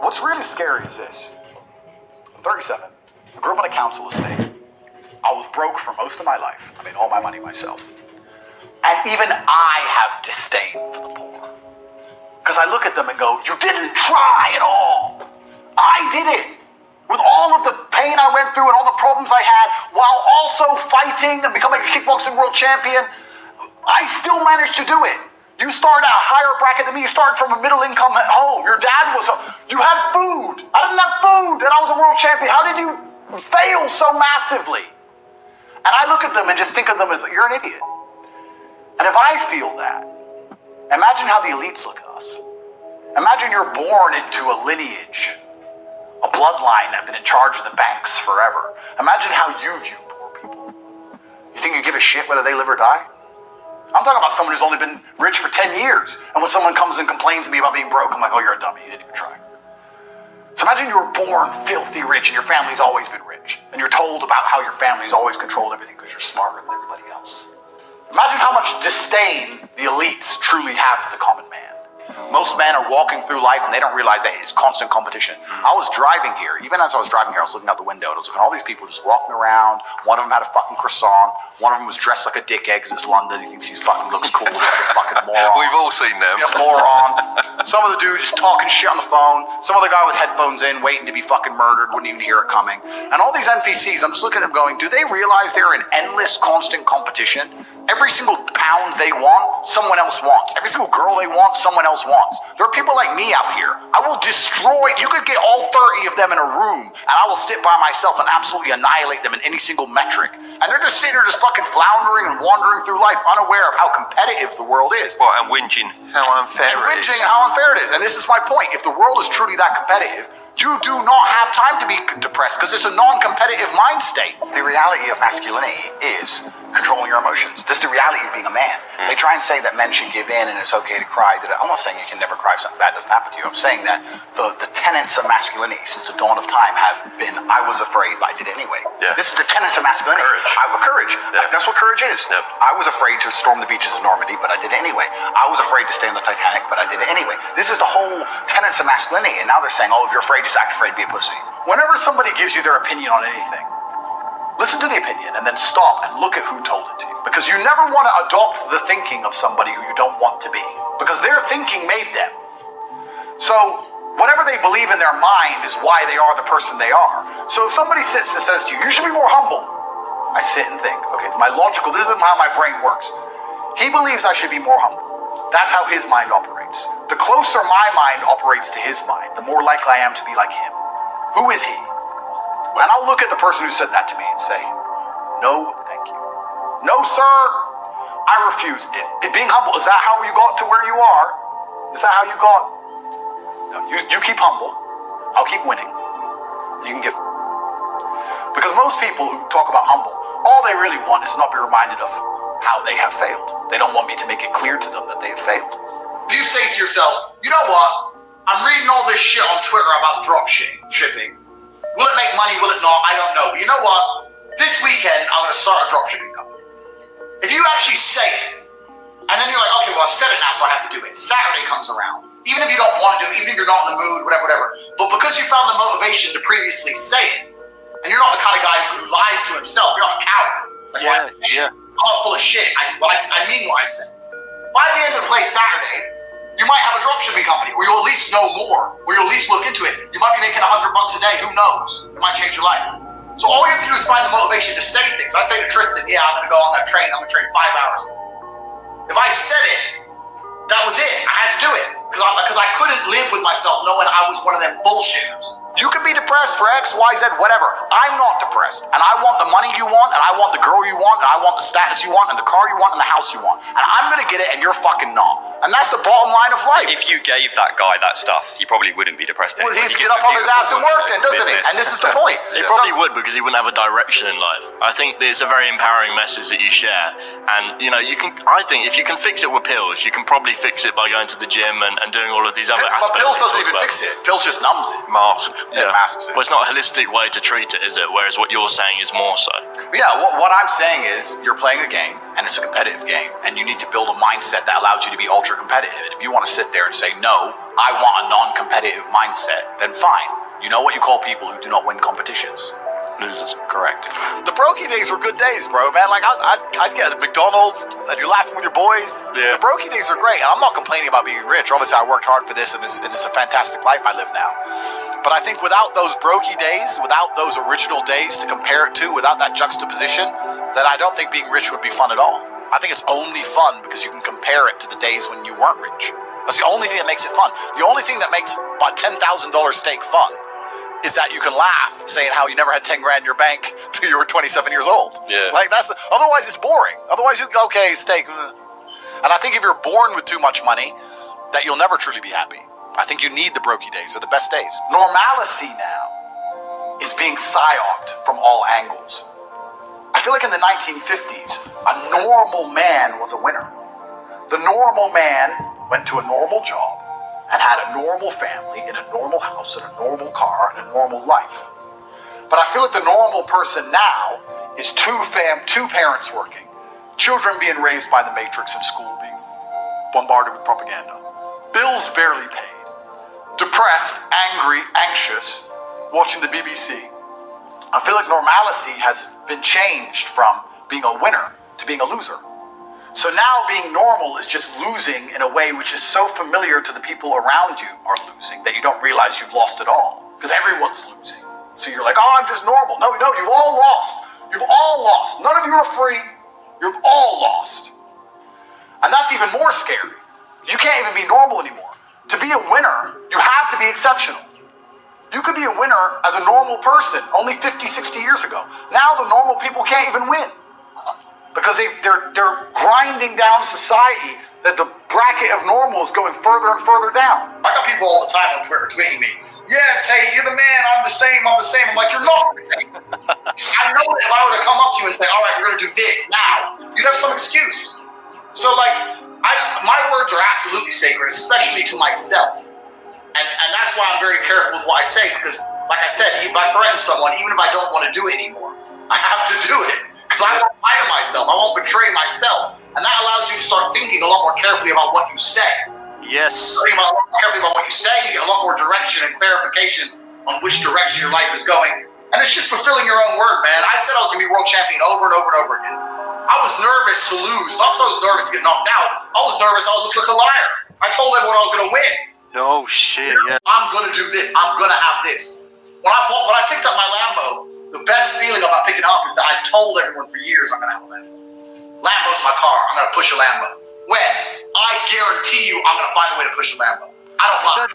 what's really scary is this. I'm 37. I grew up on a council estate. I was broke for most of my life. I made all my money myself. And even I have disdain for the poor. Because I look at them and go, you didn't try at all. I did it. With all of the pain I went through and all the problems I had, while also fighting and becoming a kickboxing world champion, I still managed to do it. You started at a higher bracket than me. You started from a middle income home. Your dad you had food. I didn't have food and I was a world champion. How did you fail so massively? And I look at them and just think of them as, you're an idiot. And if I feel that, imagine how the elites look at us. Imagine you're born into a lineage, a bloodline that have been in charge of the banks forever. Imagine how you view poor people. You think you give a shit whether they live or die? I'm talking about someone who's only been rich for 10 years. And when someone comes and complains to me about being broke, I'm like, oh, you're a dummy, you didn't even try. So imagine you were born filthy rich and your family's always been rich. And you're told about how your family's always controlled everything because you're smarter than everybody else. Imagine how much disdain the elites truly have for the common man. Most men are walking through life and they don't realize that it's constant competition. I was driving here. Even as I was driving here, I was looking out the window and I was looking at all these people just walking around. One of them had a fucking croissant. One of them was dressed like a dickhead because it's London. He thinks he fucking looks cool. He's a fucking moron. We've all seen them. Yeah, moron. Some of the dude just talking shit on the phone. Some other guy with headphones in, waiting to be fucking murdered, wouldn't even hear it coming. And all these NPCs, I'm just looking at them going, do they realize they're in endless, constant competition? Every single pound they want, someone else wants. Every single girl they want, someone else wants. There are people like me out here. I will destroy, you could get all 30 of them in a room and I will sit by myself and absolutely annihilate them in any single metric. And they're just sitting there just fucking floundering and wandering through life unaware of how competitive the world is. Well, and whinging how unfair it is. And how unfair it is. And this is my point. If the world is truly that competitive, you do not have time to be depressed because it's a non-competitive mind state. The reality of masculinity is controlling your emotions. This is the reality of being a man. They try and say that men should give in and it's okay to cry. I'm not saying you can never cry if something bad doesn't happen to you. I'm saying that the tenets of masculinity since the dawn of time have been, I was afraid, but I did it anyway. Yeah. This is the tenets of masculinity. Courage. Yeah. That's what courage is. Yep. I was afraid to storm the beaches of Normandy, but I did it anyway. I was afraid to stay on the Titanic, but I did it anyway. This is the whole tenets of masculinity. And now they're saying, oh, if you're afraid, just act afraid, be a pussy. Whenever somebody gives you their opinion on anything, listen to the opinion and then stop and look at who told it to you. Because you never want to adopt the thinking of somebody who you don't want to be. Because their thinking made them. So whatever they believe in their mind is why they are the person they are. So if somebody sits and says to you, you should be more humble. I sit and think, okay, it's my logical, this is how my brain works. He believes I should be more humble. That's how his mind operates. The closer my mind operates to his mind, the more likely I am to be like him. Who is he? And I'll look at the person who said that to me and say, no, thank you. No, sir, I refuse. Being humble, is that how you got to where you are? Is that how you got? No, you keep humble. I'll keep winning. You can give. Because most people who talk about humble, all they really want is to not be reminded of how they have failed. They don't want me to make it clear to them that they have failed. If you say to yourself, you know what? I'm reading all this shit on Twitter about drop shipping. Will it make money? Will it not? I don't know. But you know what? This weekend, I'm going to start a drop shipping company. If you actually say it, and then you're like, okay, well, I've said it now, so I have to do it. Saturday comes around. Even if you don't want to do it, even if you're not in the mood, whatever. But because you found the motivation to previously say it, and you're not the kind of guy who lies to himself, you're not a coward. Like, I'm not full of shit. I mean what I said. By the end of play Saturday, you might have a dropshipping company, or you'll at least know more, or you'll at least look into it. You might be making $100 a day. Who knows? It might change your life. So all you have to do is find the motivation to say things. I say to Tristan, yeah, I'm going to go on that train. I'm going to train 5 hours. If I said it, that was it. I had to do it because I couldn't live with myself knowing I was one of them bullshitters. You can be depressed for X, Y, Z, whatever. I'm not depressed. And I want the money you want, and I want the girl you want, and I want the status you want, and the car you want, and the house you want. And I'm going to get it, and you're fucking not. And that's the bottom line of life. If you gave that guy that stuff, he probably wouldn't be depressed anymore. Well, he'd get up off his ass and work then, doesn't he? And this is the point. He probably would, because he wouldn't have a direction in life. I think it's a very empowering message that you share. And, you know, I think if you can fix it with pills, you can probably fix it by going to the gym and doing all of these other aspects. But pills doesn't even fix it. Pills just numbs it. Masks it. Well, it's not a holistic way to treat it, is it? Whereas what you're saying is more so. Yeah, what I'm saying is you're playing a game, and it's a competitive game, and you need to build a mindset that allows you to be ultra competitive. And if you want to sit there and say, no, I want a non-competitive mindset, then fine. You know what you call people who do not win competitions? Losers. Correct. The brokey days were good days, bro, man. Like, I'd get at McDonald's, and you're laughing with your boys. Yeah. The brokey days are great. And I'm not complaining about being rich. Obviously, I worked hard for this, and it's a fantastic life I live now. But I think without those brokey days, without those original days to compare it to, without that juxtaposition, then I don't think being rich would be fun at all. I think it's only fun because you can compare it to the days when you weren't rich. That's the only thing that makes it fun. The only thing that makes a $10,000 steak fun is that you can laugh saying how you never had 10 grand in your bank till you were 27 years old. Yeah. Like otherwise it's boring. Otherwise okay, steak. And I think if you're born with too much money, that you'll never truly be happy. I think you need the brokey days. They're the best days. Normalcy now is being psyoped from all angles. I feel like in the 1950s, a normal man was a winner. The normal man went to a normal job and had a normal family in a normal house and a normal car and a normal life. But I feel like the normal person now is two parents working, children being raised by the Matrix in school, being bombarded with propaganda, bills barely paid, depressed, angry, anxious, watching the BBC. I feel like normalcy has been changed from being a winner to being a loser. So now being normal is just losing in a way which is so familiar to the people around you are losing that you don't realize you've lost it all. Because everyone's losing. So you're like, oh, I'm just normal. No, you've all lost. You've all lost. None of you are free. You've all lost. And that's even more scary. You can't even be normal anymore. To be a winner, you have to be exceptional. You could be a winner as a normal person only 50, 60 years ago. Now the normal people can't even win. Because they're grinding down society that the bracket of normal is going further and further down. I got people all the time on Twitter tweeting me, yeah, Tate, you're the man, I'm the same. I'm like, you're not the same. I know that if I were to come up to you and say, all right, we're going to do this now, you'd have some excuse. So like, my words are absolutely sacred, especially to myself. And that's why I'm very careful with what I say, because like I said, if I threaten someone, even if I don't want to do it anymore, I have to do it. Because I won't lie to myself. I won't betray myself. And that allows you to start thinking a lot more carefully about what you say. Yes. Thinking a lot more carefully about what you say, you get a lot more direction and clarification on which direction your life is going. And it's just fulfilling your own word, man. I said I was going to be world champion over and over and over again. I was nervous to lose. Not because I was nervous to get knocked out. I was nervous I would look like a liar. I told everyone I was going to win. Oh, shit, yeah. I'm going to do this. I'm going to have this. When I picked up my Lambo, the best feeling about picking it up is that I told everyone for years I'm going to have a Lambo. Lambo's my car. I'm going to push a Lambo. When? I guarantee you I'm going to find a way to push a Lambo. I don't lie.